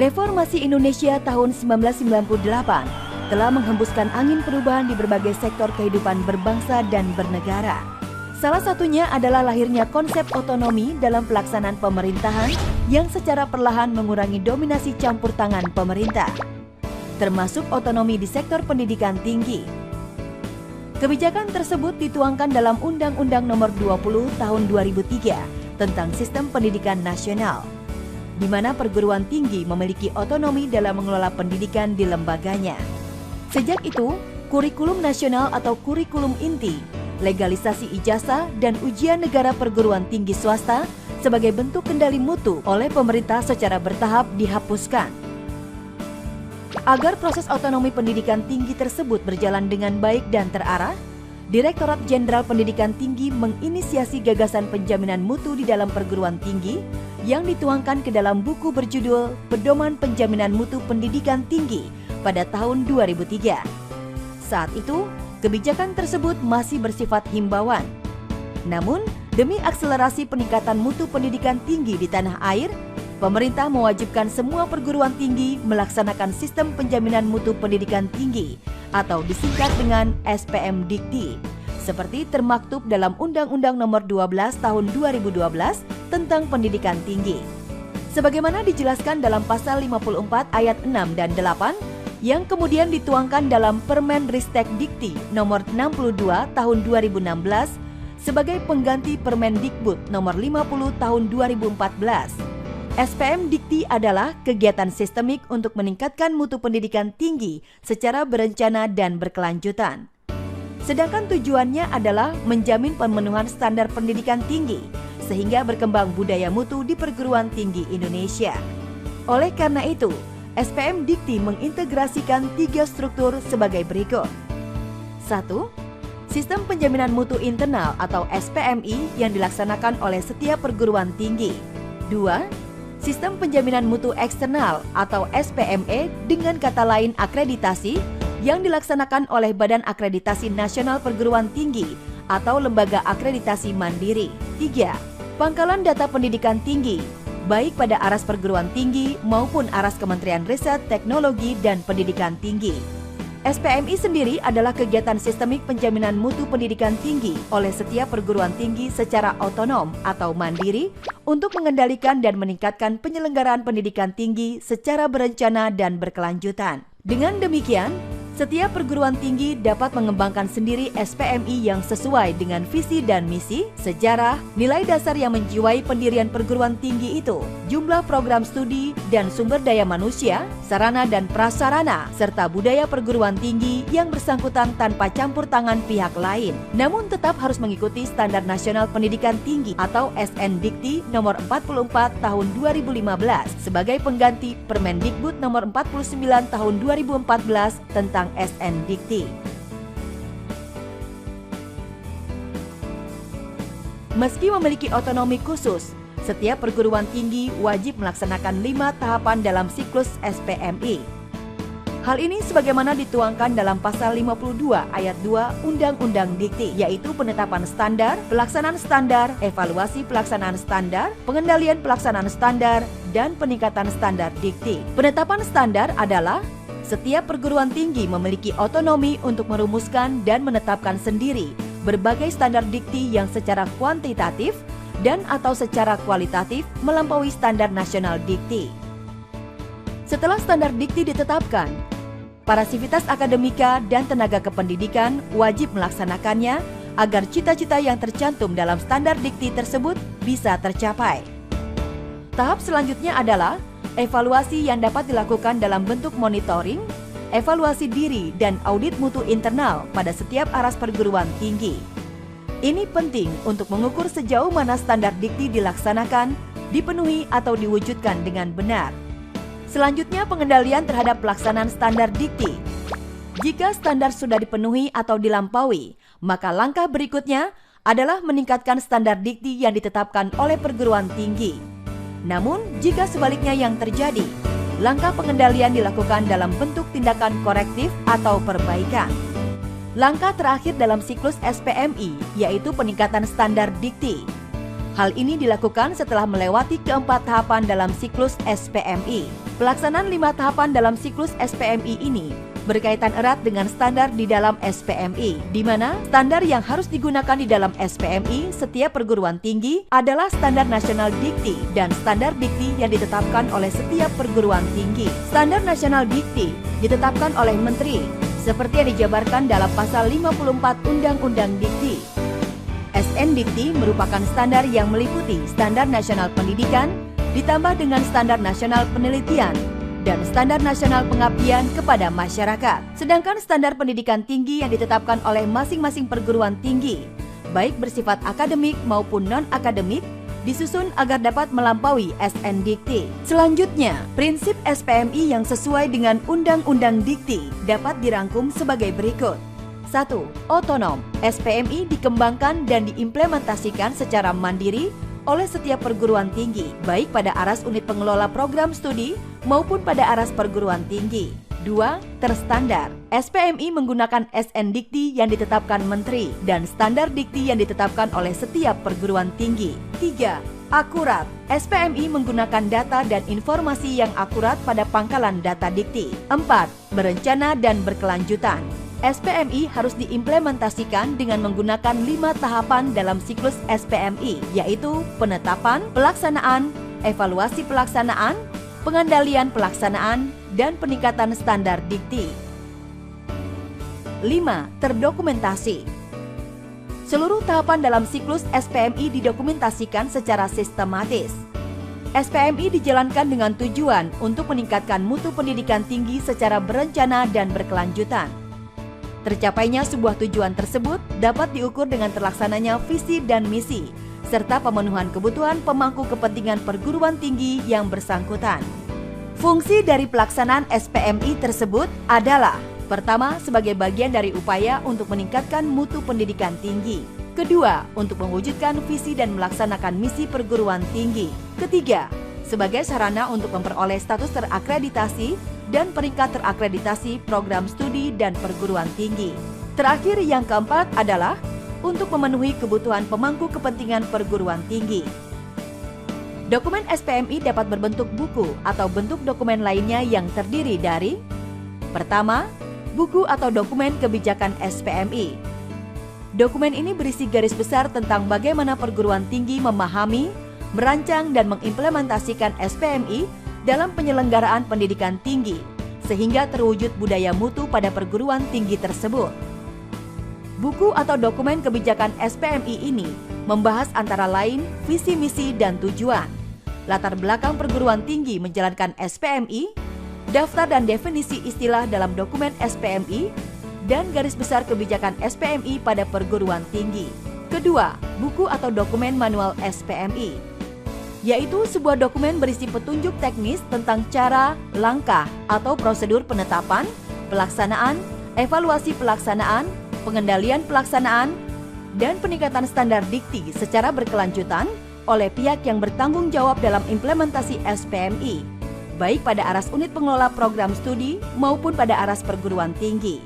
Reformasi Indonesia tahun 1998 telah menghembuskan angin perubahan di berbagai sektor kehidupan berbangsa dan bernegara. Salah satunya adalah lahirnya konsep otonomi dalam pelaksanaan pemerintahan yang secara perlahan mengurangi dominasi campur tangan pemerintah, termasuk otonomi di sektor pendidikan tinggi. Kebijakan tersebut dituangkan dalam Undang-Undang Nomor 20 Tahun 2003 tentang Sistem Pendidikan Nasional, di mana perguruan tinggi memiliki otonomi dalam mengelola pendidikan di lembaganya. Sejak itu, kurikulum nasional atau kurikulum inti, legalisasi ijazah dan ujian negara perguruan tinggi swasta sebagai bentuk kendali mutu oleh pemerintah secara bertahap dihapuskan. Agar proses otonomi pendidikan tinggi tersebut berjalan dengan baik dan terarah, Direktorat Jenderal Pendidikan Tinggi menginisiasi gagasan penjaminan mutu di dalam perguruan tinggi yang dituangkan ke dalam buku berjudul Pedoman Penjaminan Mutu Pendidikan Tinggi pada tahun 2003. Saat itu, kebijakan tersebut masih bersifat himbauan. Namun, demi akselerasi peningkatan mutu pendidikan tinggi di tanah air, pemerintah mewajibkan semua perguruan tinggi melaksanakan sistem penjaminan mutu pendidikan tinggi atau disingkat dengan SPM Dikti, seperti termaktub dalam Undang-Undang Nomor 12 Tahun 2012 tentang pendidikan tinggi. Sebagaimana dijelaskan dalam pasal 54 ayat 6 dan 8 yang kemudian dituangkan dalam Permenristek Dikti Nomor 62 Tahun 2016 sebagai pengganti Permendikbud Nomor 50 Tahun 2014. SPM Dikti adalah kegiatan sistemik untuk meningkatkan mutu pendidikan tinggi secara berencana dan berkelanjutan. Sedangkan tujuannya adalah menjamin pemenuhan standar pendidikan tinggi sehingga berkembang budaya mutu di perguruan tinggi Indonesia. Oleh karena itu, SPM Dikti mengintegrasikan 3 struktur sebagai berikut. 1. Sistem penjaminan mutu internal atau SPMI yang dilaksanakan oleh setiap perguruan tinggi. 2. Sistem penjaminan mutu eksternal atau SPME dengan kata lain akreditasi yang dilaksanakan oleh Badan Akreditasi Nasional Perguruan Tinggi atau Lembaga Akreditasi Mandiri. 3. Pangkalan data pendidikan tinggi, baik pada aras perguruan tinggi maupun aras Kementerian Riset, Teknologi, dan Pendidikan Tinggi. SPMI sendiri adalah kegiatan sistemik penjaminan mutu pendidikan tinggi oleh setiap perguruan tinggi secara otonom atau mandiri untuk mengendalikan dan meningkatkan penyelenggaraan pendidikan tinggi secara berencana dan berkelanjutan. Dengan demikian, setiap perguruan tinggi dapat mengembangkan sendiri SPMI yang sesuai dengan visi dan misi, sejarah, nilai dasar yang menjiwai pendirian perguruan tinggi itu, jumlah program studi dan sumber daya manusia, sarana dan prasarana, serta budaya perguruan tinggi yang bersangkutan tanpa campur tangan pihak lain. Namun tetap harus mengikuti Standar Nasional Pendidikan Tinggi atau SN-Dikti Nomor 44 Tahun 2015 sebagai pengganti Permendikbud Nomor 49 Tahun 2014 tentang SN-Dikti. Meski memiliki otonomi khusus, setiap perguruan tinggi wajib melaksanakan 5 tahapan dalam siklus SPMI. Hal ini sebagaimana dituangkan dalam pasal 52 ayat 2 Undang-Undang Dikti, yaitu penetapan standar, pelaksanaan standar, evaluasi pelaksanaan standar, pengendalian pelaksanaan standar, dan peningkatan standar dikti. Penetapan standar adalah setiap perguruan tinggi memiliki otonomi untuk merumuskan dan menetapkan sendiri berbagai standar dikti yang secara kuantitatif dan atau secara kualitatif melampaui standar nasional dikti. Setelah standar dikti ditetapkan, para sivitas akademika dan tenaga kependidikan wajib melaksanakannya agar cita-cita yang tercantum dalam standar dikti tersebut bisa tercapai. Tahap selanjutnya adalah evaluasi yang dapat dilakukan dalam bentuk monitoring, evaluasi diri, dan audit mutu internal pada setiap aras perguruan tinggi. Ini penting untuk mengukur sejauh mana standar dikti dilaksanakan, dipenuhi, atau diwujudkan dengan benar. Selanjutnya, pengendalian terhadap pelaksanaan standar dikti. Jika standar sudah dipenuhi atau dilampaui, maka langkah berikutnya adalah meningkatkan standar dikti yang ditetapkan oleh perguruan tinggi. Namun, jika sebaliknya yang terjadi, langkah pengendalian dilakukan dalam bentuk tindakan korektif atau perbaikan. Langkah terakhir dalam siklus SPMI yaitu peningkatan standar dikti. Hal ini dilakukan setelah melewati keempat tahapan dalam siklus SPMI. Pelaksanaan 5 tahapan dalam siklus SPMI ini berkaitan erat dengan standar di dalam SPMI, di mana standar yang harus digunakan di dalam SPMI setiap perguruan tinggi adalah standar nasional dikti dan standar dikti yang ditetapkan oleh setiap perguruan tinggi. Standar nasional dikti ditetapkan oleh Menteri, seperti yang dijabarkan dalam pasal 54 Undang-Undang Dikti. SN Dikti merupakan standar yang meliputi standar nasional pendidikan, ditambah dengan standar nasional penelitian dan standar nasional pengabdian kepada masyarakat. Sedangkan standar pendidikan tinggi yang ditetapkan oleh masing-masing perguruan tinggi, baik bersifat akademik maupun non-akademik, disusun agar dapat melampaui SN Dikti. Selanjutnya, prinsip SPMI yang sesuai dengan Undang-Undang Dikti dapat dirangkum sebagai berikut. 1. Otonom. SPMI dikembangkan dan diimplementasikan secara mandiri oleh setiap perguruan tinggi, baik pada aras unit pengelola program studi maupun pada aras perguruan tinggi. 2. Terstandar. SPMI menggunakan SN Dikti yang ditetapkan Menteri dan standar dikti yang ditetapkan oleh setiap perguruan tinggi. 3. Akurat. SPMI menggunakan data dan informasi yang akurat pada pangkalan data dikti. 4. Berencana dan berkelanjutan. SPMI harus diimplementasikan dengan menggunakan 5 tahapan dalam siklus SPMI, yaitu penetapan, pelaksanaan, evaluasi pelaksanaan, pengendalian pelaksanaan, dan peningkatan standar dikti. 5. Terdokumentasi. Seluruh tahapan dalam siklus SPMI didokumentasikan secara sistematis. SPMI dijalankan dengan tujuan untuk meningkatkan mutu pendidikan tinggi secara berencana dan berkelanjutan. Tercapainya sebuah tujuan tersebut dapat diukur dengan terlaksananya visi dan misi, serta pemenuhan kebutuhan pemangku kepentingan perguruan tinggi yang bersangkutan. Fungsi dari pelaksanaan SPMI tersebut adalah: pertama, sebagai bagian dari upaya untuk meningkatkan mutu pendidikan tinggi. Kedua, untuk mewujudkan visi dan melaksanakan misi perguruan tinggi. Ketiga, sebagai sarana untuk memperoleh status terakreditasi dan peringkat terakreditasi program studi dan perguruan tinggi. Terakhir, yang keempat adalah untuk memenuhi kebutuhan pemangku kepentingan perguruan tinggi. Dokumen SPMI dapat berbentuk buku atau bentuk dokumen lainnya yang terdiri dari: pertama, buku atau dokumen kebijakan SPMI. Dokumen ini berisi garis besar tentang bagaimana perguruan tinggi memahami, merancang, dan mengimplementasikan SPMI dalam penyelenggaraan pendidikan tinggi, sehingga terwujud budaya mutu pada perguruan tinggi tersebut. Buku atau dokumen kebijakan SPMI ini membahas antara lain visi misi dan tujuan, latar belakang perguruan tinggi menjalankan SPMI, daftar dan definisi istilah dalam dokumen SPMI, dan garis besar kebijakan SPMI pada perguruan tinggi. Kedua, buku atau dokumen manual SPMI, yaitu sebuah dokumen berisi petunjuk teknis tentang cara, langkah, atau prosedur penetapan, pelaksanaan, evaluasi pelaksanaan, pengendalian pelaksanaan, dan peningkatan standar dikti secara berkelanjutan oleh pihak yang bertanggung jawab dalam implementasi SPMI, baik pada aras unit pengelola program studi maupun pada aras perguruan tinggi.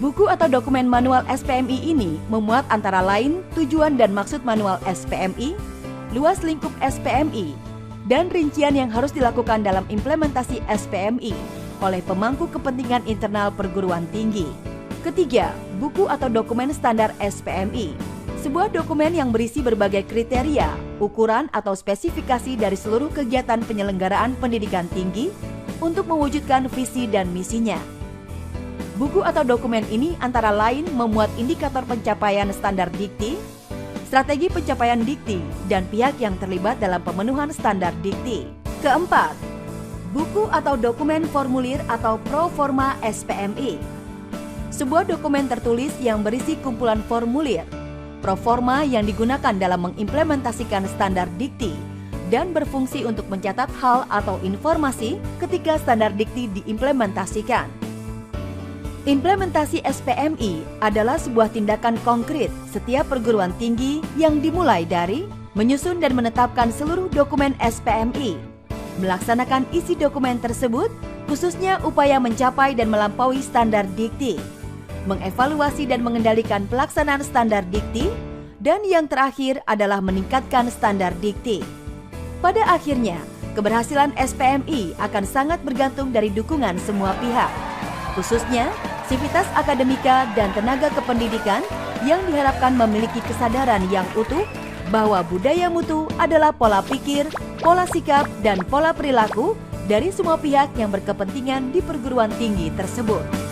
Buku atau dokumen manual SPMI ini memuat antara lain tujuan dan maksud manual SPMI, luas lingkup SPMI, dan rincian yang harus dilakukan dalam implementasi SPMI oleh pemangku kepentingan internal perguruan tinggi. Ketiga, buku atau dokumen standar SPMI, sebuah dokumen yang berisi berbagai kriteria, ukuran atau spesifikasi dari seluruh kegiatan penyelenggaraan pendidikan tinggi untuk mewujudkan visi dan misinya. Buku atau dokumen ini antara lain memuat indikator pencapaian standar dikti, strategi pencapaian dikti, dan pihak yang terlibat dalam pemenuhan standar dikti. Keempat, buku atau dokumen formulir atau proforma SPMI. Sebuah dokumen tertulis yang berisi kumpulan formulir, proforma yang digunakan dalam mengimplementasikan standar dikti dan berfungsi untuk mencatat hal atau informasi ketika standar dikti diimplementasikan. Implementasi SPMI adalah sebuah tindakan konkret setiap perguruan tinggi yang dimulai dari menyusun dan menetapkan seluruh dokumen SPMI, melaksanakan isi dokumen tersebut, khususnya upaya mencapai dan melampaui standar dikti, mengevaluasi dan mengendalikan pelaksanaan standar dikti, dan yang terakhir adalah meningkatkan standar dikti. Pada akhirnya, keberhasilan SPMI akan sangat bergantung dari dukungan semua pihak, khususnya sivitas akademika dan tenaga kependidikan yang diharapkan memiliki kesadaran yang utuh bahwa budaya mutu adalah pola pikir, pola sikap, dan pola perilaku dari semua pihak yang berkepentingan di perguruan tinggi tersebut.